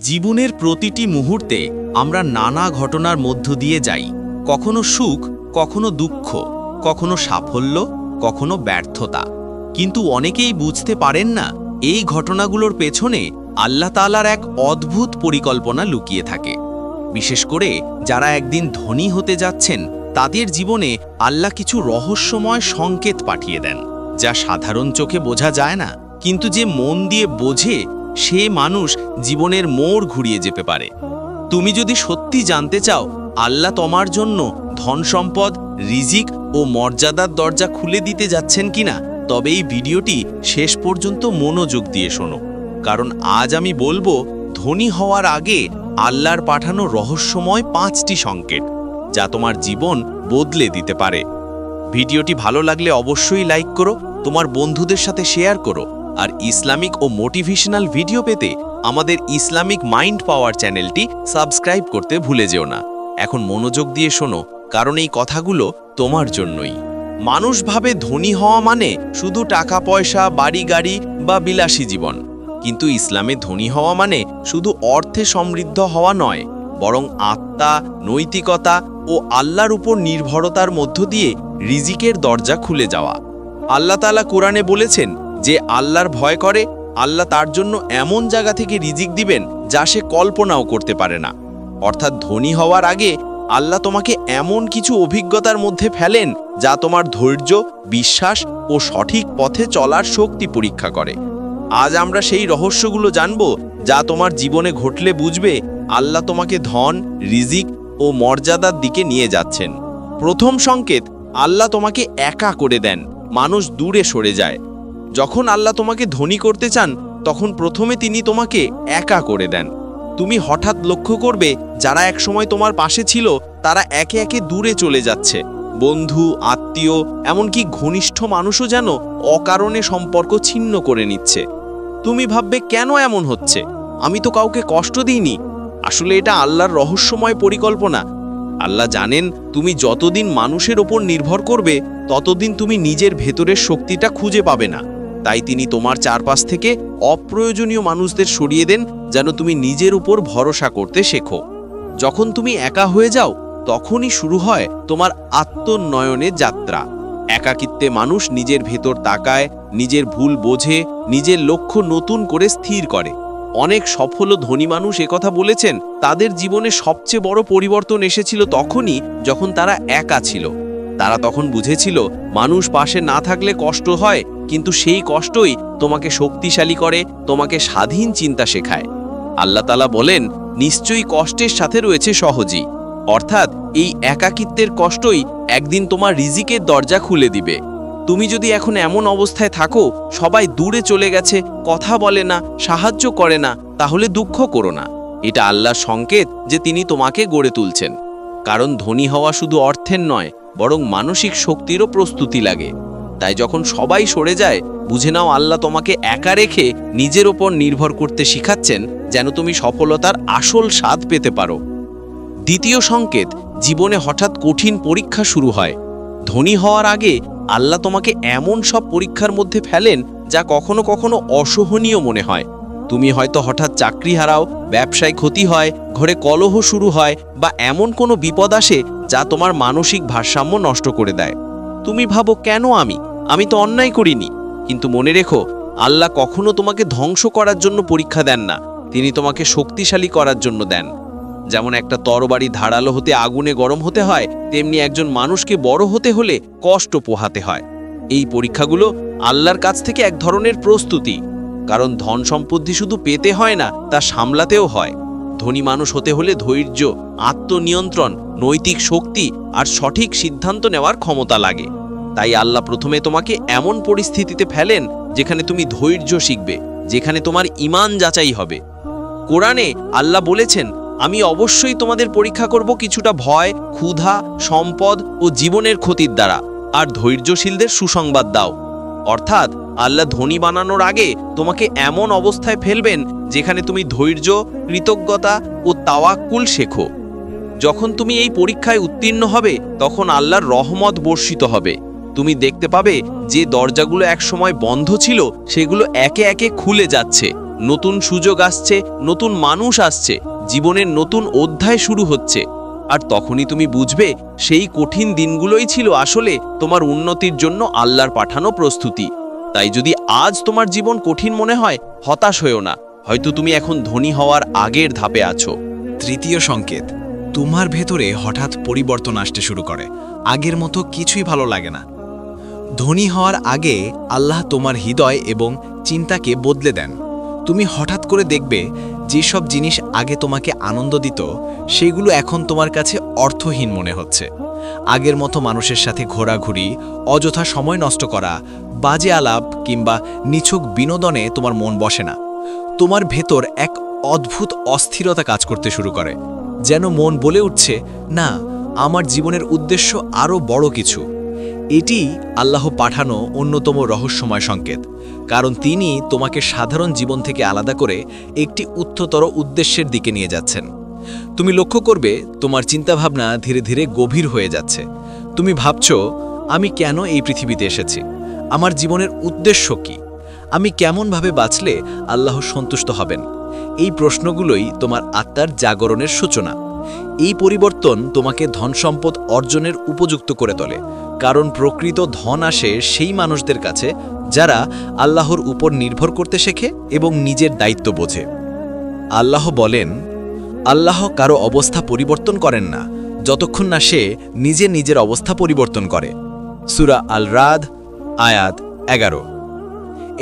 জীবনের প্রতিটি মুহূর্তে আমরা নানা ঘটনার মধ্য দিয়ে যাই। কখনো সুখ, কখনো দুঃখ, কখনো সাফল্য, কখনো ব্যর্থতা। কিন্তু অনেকেই বুঝতে পারেন না এই ঘটনাগুলোর পেছনে আল্লাহ তাআলার এক অদ্ভুত পরিকল্পনা লুকিয়ে থাকে। বিশেষ করে যারা একদিন ধনী হতে যাচ্ছেন, তাদের জীবনে আল্লাহ কিছু রহস্যময় সংকেত পাঠিয়ে দেন, যা সাধারণ চোখে বোঝা যায় না, কিন্তু যে মন দিয়ে বোঝে সে মানুষ জীবনের মোড় ঘুরিয়ে যেতে পারে। তুমি যদি সত্যি জানতে চাও আল্লাহ তোমার জন্য ধন সম্পদ, রিজিক ও মর্যাদার দরজা খুলে দিতে যাচ্ছেন কিনা, তবে এই ভিডিওটি শেষ পর্যন্ত মনোযোগ দিয়ে শোনো। কারণ আজ আমি বলবো ধনী হওয়ার আগে আল্লাহর পাঠানো রহস্যময় 5টি সংকেত, যা তোমার জীবন বদলে দিতে পারে। ভিডিওটি ভালো লাগলে অবশ্যই লাইক করো, তোমার বন্ধুদের সাথে শেয়ার করো, আর ইসলামিক ও মোটিভেশনাল ভিডিও পেতে আমাদের ইসলামিক মাইন্ড পাওয়ার চ্যানেলটি সাবস্ক্রাইব করতে ভুলে যেও না। এখন মনোযোগ দিয়ে শোনো, কারণ এই কথাগুলো তোমার জন্যই। মানুষ ভাবে ধনী হওয়া মানে শুধু টাকা পয়সা, বাড়ি গাড়ি বা বিলাসী জীবন। কিন্তু ইসলামে ধনী হওয়া মানে শুধু অর্থে সমৃদ্ধ হওয়া নয়, বরং আত্মা, নৈতিকতা ও আল্লাহর উপর নির্ভরতার মধ্য দিয়ে রিজিকের দরজা খুলে যাওয়া। আল্লাহ তাআলা কোরআনে বলেছেন যে আল্লাহর ভয় করে, আল্লাহ তার জন্য এমন জায়গা থেকে রিজিক দিবেন যা সে কল্পনাও করতে পারে না। অর্থাৎ ধনী হওয়ার আগে আল্লাহ তোমাকে এমন কিছু অভিজ্ঞতার মধ্যে ফেলেন যা তোমার ধৈর্য, বিশ্বাস ও সঠিক পথে চলার শক্তি পরীক্ষা করে। আজ আমরা সেই রহস্যগুলো জানব যা তোমার জীবনে ঘটলে বুঝবে আল্লাহ তোমাকে ধন, রিজিক ও মর্যাদার দিকে নিয়ে যাচ্ছেন। প্রথম সংকেত, আল্লাহ তোমাকে একা করে দেন, মানুষ দূরে সরে যায়। যখন আল্লাহ তোমাকে ধনী করতে চান, তখন প্রথমে তিনি তোমাকে একা করে দেন। তুমি হঠাৎ লক্ষ্য করবে যারা একসময় তোমার পাশে ছিল তারা একে একে দূরে চলে যাচ্ছে। বন্ধু, আত্মীয়, এমনকি ঘনিষ্ঠ মানুষও যেন অকারণে সম্পর্ক ছিন্ন করে নিচ্ছে। তুমি ভাববে কেন এমন হচ্ছে, আমি তো কাউকে কষ্ট দিইনি। আসলে এটা আল্লাহর রহস্যময় পরিকল্পনা। আল্লাহ জানেন তুমি যতদিন মানুষের ওপর নির্ভর করবে ততদিন তুমি নিজের ভেতরের শক্তিটা খুঁজে পাবে না। তাই তিনি তোমার চারপাশ থেকে অপ্রয়োজনীয় মানুষদের সরিয়ে দেন, যেন তুমি নিজের উপর ভরসা করতে শেখো। যখন তুমি একা হয়ে যাও তখনই শুরু হয় তোমার আত্মোন্নয়নের যাত্রা। একাকিত্বে মানুষ নিজের ভেতর তাকায়, নিজের ভুল বোঝে, নিজের লক্ষ্য নতুন করে স্থির করে। অনেক সফল ধনী মানুষ একথা বলেছেন, তাদের জীবনে সবচেয়ে বড় পরিবর্তন এসেছিল তখনই যখন তারা একা ছিল। তারা তখন বুঝেছিল মানুষ পাশে না থাকলে কষ্ট হয়, কিন্তু সেই কষ্টই তোমাকে শক্তিশালী করে, তোমাকে স্বাধীন চিন্তা শেখায়। আল্লাহ তাআলা বলেন, নিশ্চয়ই কষ্টের সাথে রয়েছে সহজই। অর্থাৎ এই একাকিত্বের কষ্টই একদিন তোমার রিজিকের দরজা খুলে দিবে। তুমি যদি এখন এমন অবস্থায় থাকো, সবাই দূরে চলে গেছে, কথা বলে না, সাহায্য করে না, তাহলে দুঃখ করো না। এটা আল্লাহর সংকেত যে তিনি তোমাকে গড়ে তুলছেন। কারণ ধনী হওয়া শুধু অর্থের নয়, বরং মানসিক শক্তিরও প্রস্তুতি লাগে। তাই যখন সবাই সরে যায়, বুঝে নাও আল্লাহ তোমাকে একা রেখে নিজের ওপর নির্ভর করতে শিখাচ্ছেন, যেন তুমি সফলতার আসল স্বাদ পেতে পারো। দ্বিতীয় সংকেত, জীবনে হঠাৎ কঠিন পরীক্ষা শুরু হয়। ধনী হওয়ার আগে আল্লাহ তোমাকে এমন সব পরীক্ষার মধ্যে ফেলেন যা কখনো কখনো অসহনীয় মনে হয়। তুমি হয়তো হঠাৎ চাকরি হারাও, ব্যবসায় ক্ষতি হয়, ঘরে কলহ শুরু হয়, বা এমন কোনো বিপদ আসে যা তোমার মানসিক ভারসাম্য নষ্ট করে দেয়। তুমি ভাবো কেন আমি তো অন্যায় করিনি। কিন্তু মনে রেখো, আল্লাহ কখনো তোমাকে ধ্বংস করার জন্য পরীক্ষা দেন না, তিনি তোমাকে শক্তিশালী করার জন্য দেন। যেমন একটা তরবারি ধারালো হতে আগুনে গরম হতে হয়, তেমনি একজন মানুষকে বড় হতে হলে কষ্ট পোহাতে হয়। এই পরীক্ষাগুলো আল্লাহর কাছ থেকে এক ধরনের প্রস্তুতি। কারণ ধন সম্পত্তি শুধু পেতে হয় না, তা সামলাতেও হয়। ধনী মানুষ হতে হলে ধৈর্য, আত্মনিয়ন্ত্রণ, নৈতিক শক্তি আর সঠিক সিদ্ধান্ত নেওয়ার ক্ষমতা লাগে। তাই আল্লাহ প্রথমে তোমাকে এমন পরিস্থিতিতে ফেলেন যেখানে তুমি ধৈর্য শিখবে, যেখানে তোমার ঈমান যাচাই হবে। কোরআনে আল্লাহ বলেছেন, আমি অবশ্যই তোমাদের পরীক্ষা করব কিছুটা ভয়, ক্ষুধা, সম্পদ ও জীবনের ক্ষতির দ্বারা, আর ধৈর্যশীলদের সুসংবাদ দাও। অর্থাৎ আল্লাহ ধনী বানানোর আগে তোমাকে এমন অবস্থায় ফেলবেন যেখানে তুমি ধৈর্য, কৃতজ্ঞতা ও তাওয়াক্কুল শেখো। যখন তুমি এই পরীক্ষায় উত্তীর্ণ হবে, তখন আল্লাহর রহমত বর্ষিত হবে। তুমি দেখতে পাবে যে দরজাগুলো একসময় বন্ধ ছিল সেগুলো একে একে খুলে যাচ্ছে। নতুন সুযোগ আসছে, নতুন মানুষ আসছে, জীবনের নতুন অধ্যায় শুরু হচ্ছে। আর তখনই তুমি বুঝবে সেই কঠিন দিনগুলোই ছিল আসলে তোমার উন্নতির জন্য আল্লাহর পাঠানো প্রস্তুতি। তাই যদি আজ তোমার জীবন কঠিন মনে হয়, হতাশ হয়েও না, হয়তো তুমি এখন ধনী হওয়ার আগের ধাপে আছো। তৃতীয় সংকেত, তোমার ভেতরে হঠাৎ পরিবর্তন আসতে শুরু করে, আগের মতো কিছুই ভালো লাগে না। ধনী হওয়ার আগে আল্লাহ তোমার হৃদয় এবং চিন্তাকে বদলে দেন। তুমি হঠাৎ করে দেখবে যেসব জিনিস আগে তোমাকে আনন্দ দিত সেগুলো এখন তোমার কাছে অর্থহীন মনে হচ্ছে। আগের মতো মানুষের সাথে ঘোরাঘুরি, অযথা সময় নষ্ট করা, বাজে আলাপ কিংবা নিছক বিনোদনে তোমার মন বসে না। তোমার ভেতর এক অদ্ভুত অস্থিরতা কাজ করতে শুরু করে, যেন মন বলে উঠছে, না, আমার জীবনের উদ্দেশ্য আরও বড় কিছু। এটি আল্লাহ পাঠানো অন্যতম রহস্যময় সংকেত, কারণ তিনি তোমাকে সাধারণ জীবন থেকে আলাদা করে একটি উচ্চতর উদ্দেশ্যের দিকে নিয়ে যাচ্ছেন। তুমি লক্ষ্য করবে তোমার চিন্তাভাবনা ধীরে ধীরে গভীর হয়ে যাচ্ছে। তুমি ভাবছ, আমি কেন এই পৃথিবীতে এসেছি? আমার জীবনের উদ্দেশ্য কি? আমি কেমনভাবে বাঁচলে আল্লাহ সন্তুষ্ট হবেন? এই প্রশ্নগুলোই তোমার আত্মার জাগরণের সূচনা। এই পরিবর্তন তোমাকে ধন সম্পদ অর্জনের উপযুক্ত করে তোলে, কারণ প্রকৃত ধন আসে সেই মানুষদের কাছে যারা আল্লাহর উপর নির্ভর করতে শেখে এবং নিজের দায়িত্ব বোঝে। আল্লাহ বলেন, আল্লাহ কারো অবস্থা পরিবর্তন করেন না যতক্ষণ না সে নিজের অবস্থা পরিবর্তন করে। সূরা আল রাদ, আয়াত 11।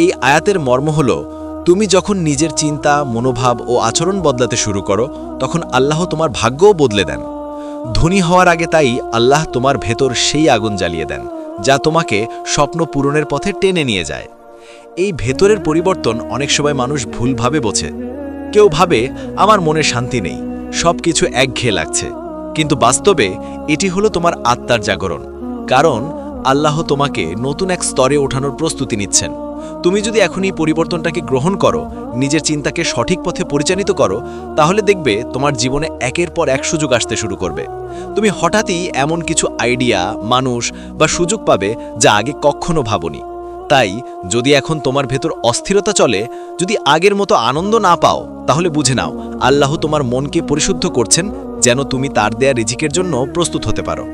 এই আয়াতের মর্ম হল, তুমি যখন নিজের চিন্তা, মনোভাব ও আচরণ বদলাতে শুরু করো, তখন আল্লাহ তোমার ভাগ্যও বদলে দেন। ধনী হওয়ার আগে তাই আল্লাহ তোমার ভেতর সেই আগুন জ্বালিয়ে দেন যা তোমাকে স্বপ্ন পূরণের পথে টেনে নিয়ে যায়। এই ভেতরের পরিবর্তন অনেক সময় মানুষ ভুলভাবে বোঝে। কেউ ভাবে, আমার মনে শান্তি নেই, সব কিছু একঘেয়ে লাগছে। কিন্তু বাস্তবে এটি হলো তোমার আত্মার জাগরণ, কারণ আল্লাহ তোমাকে নতুন এক স্তরে ওঠানোর প্রস্তুতি নিচ্ছেন। তুমি যদি এখন এই পরিবর্তনটাকে গ্রহণ করো, নিজের চিন্তাকে সঠিক পথে পরিচালিত করো, তাহলে দেখবে তোমার জীবনে একের পর এক সুযোগ আসতে শুরু করবে। তুমি হঠাৎই এমন কিছু আইডিয়া, মানুষ বা সুযোগ পাবে যা আগে কখনো ভাবনি। তাই যদি এখন তোমার ভেতর অস্থিরতা চলে, যদি আগের মতো আনন্দ না পাও, তাহলে বুঝে নাও আল্লাহ তোমার মনকে পরিশুদ্ধ করছেন, যেন তুমি তার দেয়া রিজিকের জন্য প্রস্তুত হতে পারো।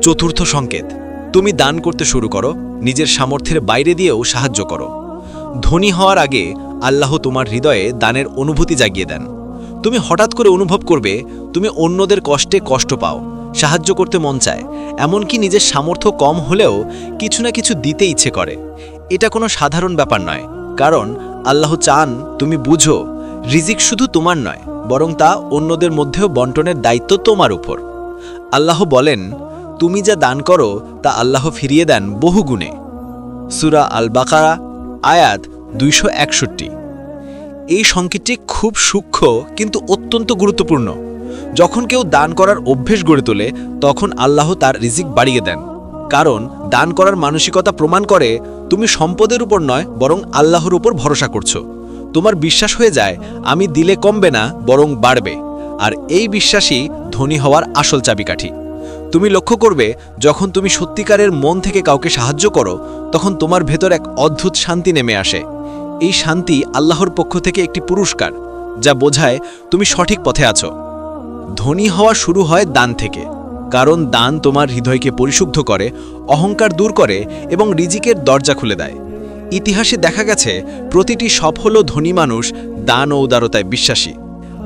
চতুর্থ সংকেত, তুমি দান করতে শুরু করো, নিজের সামর্থ্যের বাইরে দিয়েও সাহায্য করো। ধনী হওয়ার আগে আল্লাহ তোমার হৃদয়ে দানের অনুভূতি জাগিয়ে দেন। তুমি হঠাৎ করে অনুভব করবে তুমি অন্যদের কষ্টে কষ্ট পাও, সাহায্য করতে মন চায়, এমনকি নিজের সামর্থ্য কম হলেও কিছু না কিছু দিতে ইচ্ছে করে। এটা কোনো সাধারণ ব্যাপার নয়, কারণ আল্লাহ চান তুমি বুঝো রিজিক শুধু তোমার নয়, বরং তা অন্যদের মধ্যেও বন্টনের দায়িত্ব তোমার উপর। আল্লাহ বলেন, তুমি যা দান করো তা আল্লাহ ফিরিয়ে দেন বহু গুণে। সূরা আল বাকারা, আয়াত 261। এই সংকেতটি খুব সূক্ষ্ম কিন্তু অত্যন্ত গুরুত্বপূর্ণ। যখন কেউ দান করার অভ্যেস গড়ে তোলে, তখন আল্লাহ তার রিজিক বাড়িয়ে দেন, কারণ দান করার মানসিকতা প্রমাণ করে তুমি সম্পদের উপর নয়, বরং আল্লাহর উপর ভরসা করছো। তোমার বিশ্বাস হয়ে যায়, আমি দিলে কমবে না, বরং বাড়বে। আর এই বিশ্বাসই ধনী হওয়ার আসল চাবিকাঠি। তুমি লক্ষ্য করবে, যখন তুমি সত্যিকারের মন থেকে কাউকে সাহায্য করো, তখন তোমার ভেতর এক অদ্ভুত শান্তি নেমে আসে। এই শান্তি আল্লাহর পক্ষ থেকে একটি পুরস্কার, যা বোঝায় তুমি সঠিক পথে আছো। ধনী হওয়া শুরু হয় দান থেকে, কারণ দান তোমার হৃদয়কে পরিশুদ্ধ করে, অহংকার দূর করে এবং রিজিকের দরজা খুলে দেয়। ইতিহাসে দেখা গেছে প্রতিটি সফল ধনী মানুষ দান ও উদারতায় বিশ্বাসী।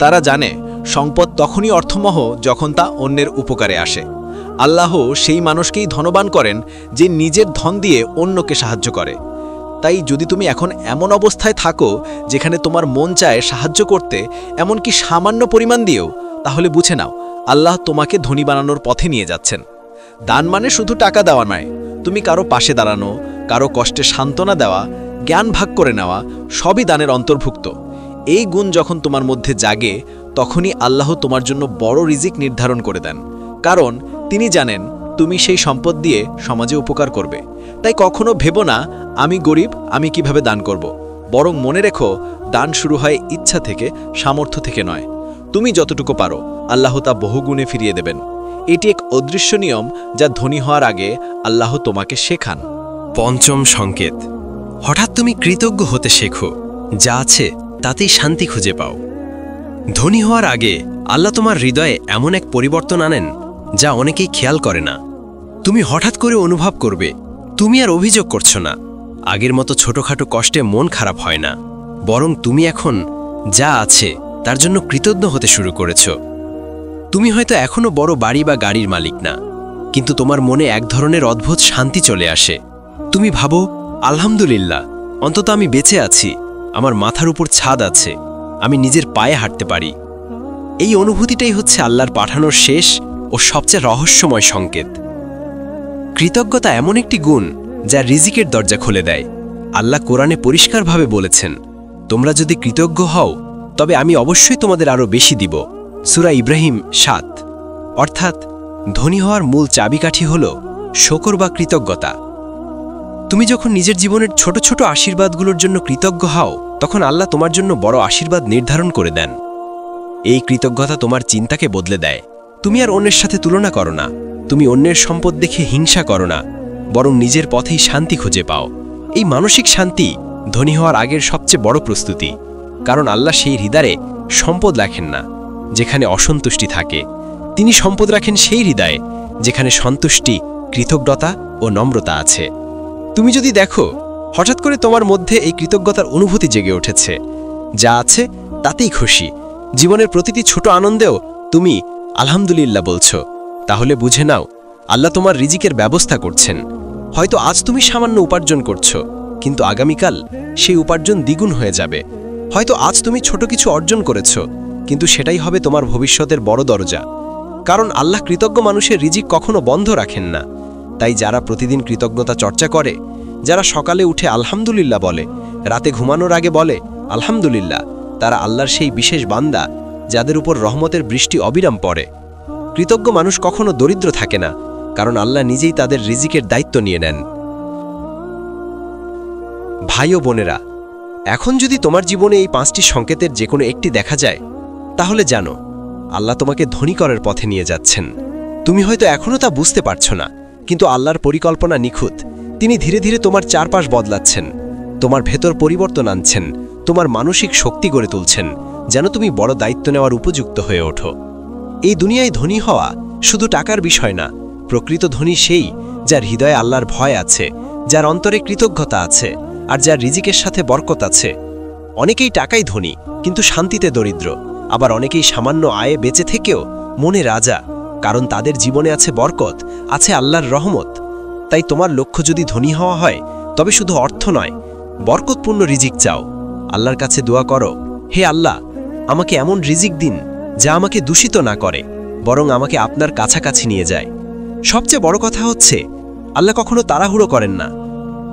তারা জানে সম্পদ তখনই অর্থমহ যখন তা অন্যের উপকারে আসে। আল্লাহ সেই মানুষকেই ধনবান করেন যে নিজের ধন দিয়ে অন্যকে সাহায্য করে। তাই যদি তুমি এখন এমন অবস্থায় থাকো যেখানে তোমার মন চায় সাহায্য করতে, এমনকি সামান্য পরিমাণ দিয়েও, তাহলে বুঝে নাও আল্লাহ তোমাকে ধনী বানানোর পথে নিয়ে যাচ্ছেন। দান মানে শুধু টাকা দেওয়া নয়, তুমি কারো পাশে দাঁড়ানো, কারো কষ্টে সান্ত্বনা দেওয়া, জ্ঞান ভাগ করে নেওয়া, সবই দানের অন্তর্ভুক্ত। এই গুণ যখন তোমার মধ্যে জাগে, তখনই আল্লাহ তোমার জন্য বড় রিজিক নির্ধারণ করে দেন, কারণ তিনি জানেন তুমি সেই সম্পদ দিয়ে সমাজে উপকার করবে। তাই কখনো ভেবো না আমি গরিব, আমি কিভাবে দান করব। বরং মনে রেখো, দান শুরু হয় ইচ্ছা থেকে, সামর্থ্য থেকে নয়। তুমি যতটুকু পারো আল্লাহ তা বহুগুণে ফিরিয়ে দেবেন। এটি এক অদৃশ্য নিয়ম যা ধনী হওয়ার আগে আল্লাহ তোমাকে শেখান। পঞ্চম সংকেত, হঠাৎ তুমি কৃতজ্ঞ হতে শেখো। যা আছে তাতেই শান্তি খুঁজে পাও। ধনী হওয়ার আগে আল্লাহ তোমার হৃদয়ে এমন এক পরিবর্তন আনেন যা অনেকেই খেয়াল করে না। তুমি হঠাৎ করে অনুভব করবে তুমি আর অভিযোগ করছো না, আগের মতো ছোটখাটো কষ্টে মন খারাপ হয় না, বরং তুমি এখন যা আছে তার জন্য কৃতজ্ঞ হতে শুরু করেছ। তুমি হয়তো এখনো বড় বাড়ি বা গাড়ির মালিক না, কিন্তু তোমার মনে এক ধরনের অদ্ভুত শান্তি চলে আসে। তুমি ভাবো, আলহামদুলিল্লাহ, অন্তত আমি বেঁচে আছি, আমার মাথার উপর ছাদ আছে, আমি নিজের পায়ে হাঁটতে পারি। এই অনুভূতিটাই হচ্ছে আল্লাহর পাঠানোর শেষ ও সবচেয়ে রহস্যময় সংকেত। কৃতজ্ঞতা এমন একটি গুণ যা রিজিকের দরজা খুলে দেয়। আল্লাহ কোরআনে পরিষ্কারভাবে বলেছেন, তোমরা যদি কৃতজ্ঞ হও তবে আমি অবশ্যই তোমাদের আরও বেশি দিব। সূরা ইব্রাহিম ৭। অর্থাৎ ধনী হওয়ার মূল চাবিকাঠি হল শকর বা কৃতজ্ঞতা। তুমি যখন নিজের জীবনের ছোট ছোট আশীর্বাদগুলোর জন্য কৃতজ্ঞ হও, তখন আল্লাহ তোমার জন্য বড় আশীর্বাদ নির্ধারণ করে দেন। এই কৃতজ্ঞতা তোমার চিন্তাকে বদলে দেয়। তুমি আর অন্যের সাথে তুলনা করো না, তুমি অন্যের সম্পদ দেখে হিংসা করো না, বরং নিজের পথেই শান্তি খুঁজে পাও। এই মানসিক শান্তি ধনী হওয়ার আগের সবচেয়ে বড় প্রস্তুতি, কারণ আল্লাহ সেই হৃদয়ে সম্পদ রাখেন না যেখানে অসন্তুষ্টি থাকে, তিনি সম্পদ রাখেন সেই হৃদয়ে যেখানে সন্তুষ্টি, কৃতজ্ঞতা ও নম্রতা আছে। তুমি যদি দেখো হঠাৎ করে তোমার মধ্যে এই কৃতজ্ঞতার অনুভূতি জেগে উঠেছে, যা আছে তাতেই খুশি, জীবনের প্রতিটি ছোট আনন্দেও তুমি আলহামদুলিল্লাহ বলছো, তাহলে বুঝে নাও আল্লাহ তোমার রিজিকের ব্যবস্থা করছেন। হয়তো আজ তুমি সামান্য উপার্জন করছো, কিন্তু আগামীকাল সেই উপার্জন দ্বিগুণ হয়ে যাবে। হয়তো আজ তুমি ছোট কিছু অর্জন করেছো, কিন্তু সেটাই হবে তোমার ভবিষ্যতের বড় দরজা। কারণ আল্লাহ কৃতজ্ঞ মানুষের রিজিক কখনো বন্ধ রাখেন না। তাই যারা প্রতিদিন কৃতজ্ঞতা চর্চা করে, যারা সকালে উঠে আলহামদুলিল্লাহ বলে, রাতে ঘুমানোর আগে বলে আলহামদুলিল্লাহ, তারা আল্লাহর সেই বিশেষ বান্দা যাদের উপর রহমতের বৃষ্টি অবিরাম পড়ে। কৃতজ্ঞ মানুষ কখনো দরিদ্র থাকে না, কারণ আল্লাহ নিজেই তাদের রিজিকের দায়িত্ব নিয়ে নেন। ভাই ও বোনেরা, এখন যদি তোমার জীবনে এই 5টি সংকেতের যে কোনো একটি দেখা যায়, তাহলে জানো আল্লাহ তোমাকে ধনী করার পথে নিয়ে যাচ্ছেন। তুমি হয়তো এখনও তা বুঝতে পারছো না, কিন্তু আল্লাহর পরিকল্পনা নিখুঁত। তিনি ধীরে ধীরে তোমার চারপাশ বদলাচ্ছেন, তোমার ভেতর পরিবর্তন আনছেন, তোমার মানসিক শক্তি গড়ে তুলছেন, যেন তুমি বড় দায়িত্ব নেওয়ার উপযুক্ত হয়ে ওঠো। এই দুনিয়ায় ধনী হওয়া শুধু টাকার বিষয় না, প্রকৃত ধনী সেই যার হৃদয়ে আল্লাহর ভয় আছে, যার অন্তরে কৃতজ্ঞতা আছে, আর যার রিজিকের সাথে বরকত আছে। অনেকেই টাকাই ধনী কিন্তু শান্তিতে দরিদ্র, আবার অনেকেই সামান্য আয়ে বেঁচে থেকেও মনে রাজা, কারণ তাদের জীবনে আছে বরকত, আছে আল্লাহর রহমত। তাই তোমার লক্ষ্য যদি ধনী হওয়া হয়, তবে শুধু অর্থ নয়, বরকতপূর্ণ রিজিক চাও। আল্লাহর কাছে দোয়া করো, হে আল্লাহ, আমাকে এমন রিজিক দিন যা আমাকে দূষিত না করে, বরং আমাকে আপনার কাছাকাছি নিয়ে যায়। সবচেয়ে বড় কথা হচ্ছে, আল্লাহ কখনো তাড়াহুড়ো করেন না,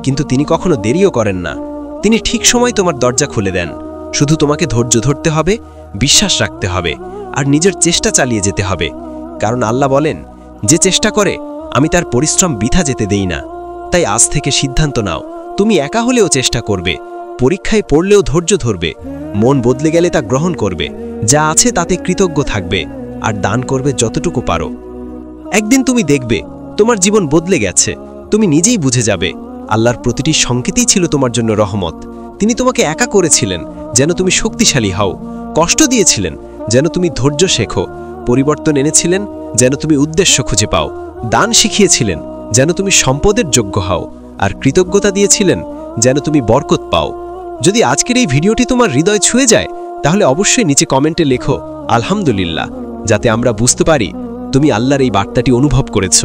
কিন্তু তিনি কখনো দেরিও করেন না। তিনি ঠিক সময় তোমার দরজা খুলে দেন। শুধু তোমাকে ধৈর্য ধরতে হবে, বিশ্বাস রাখতে হবে, আর নিজের চেষ্টা চালিয়ে যেতে হবে। কারণ আল্লাহ বলেন, যে চেষ্টা করে আমি তার পরিশ্রম বৃথা যেতে দেই না। তাই আজ থেকে সিদ্ধান্ত নাও, তুমি একা হলেও চেষ্টা করবে, পরীক্ষায় পড়লেও ধৈর্য ধরবে, মন বদলে গেলে তা গ্রহণ করবে, যা আছে তাতে কৃতজ্ঞ থাকবে, আর দান করবে যতটুকু পারো। একদিন তুমি দেখবে তোমার জীবন বদলে গেছে, তুমি নিজেই বুঝে যাবে আল্লাহর প্রতিটি সংকেতই ছিল তোমার জন্য রহমত। তিনি তোমাকে একা করেছিলেন যেন তুমি শক্তিশালী হও, কষ্ট দিয়েছিলেন যেন তুমি ধৈর্য শেখো, পরিবর্তন এনেছিলেন যেন তুমি উদ্দেশ্য খুঁজে পাও, দান শিখিয়েছিলেন যেন তুমি সম্পদের যোগ্য হও, আর কৃতজ্ঞতা দিয়েছিলেন যেন তুমি বরকত পাও। যদি আজকের এই ভিডিওটি তোমার হৃদয় ছুঁয়ে যায়, তাহলে অবশ্যই নিচে কমেন্টে লেখো আলহামদুলিল্লাহ, যাতে আমরা বুঝতে পারি তুমি আল্লাহর এই বার্তাটি অনুভব করেছ।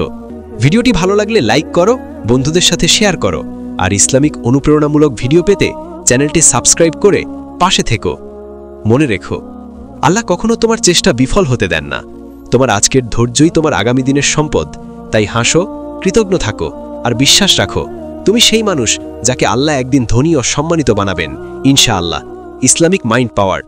ভিডিওটি ভালো লাগলে লাইক করো, বন্ধুদের সাথে শেয়ার করো, আর ইসলামিক অনুপ্রেরণামূলক ভিডিও পেতে চ্যানেলটি সাবস্ক্রাইব করে পাশে থেকো। মনে রেখো, আল্লাহ কখনো তোমার চেষ্টা বিফল হতে দেন না। তোমার আজকের ধৈর্যই তোমার আগামী দিনের সম্পদ। তাই হাসো, কৃতজ্ঞ থাকো, আর বিশ্বাস রাখো তুমি সেই মানুষ যাকে আল্লাহ একদিন ধনী ও সম্মানিত বানাবেন ইনশাআল্লাহ। ইসলামিক মাইন্ড পাওয়ার।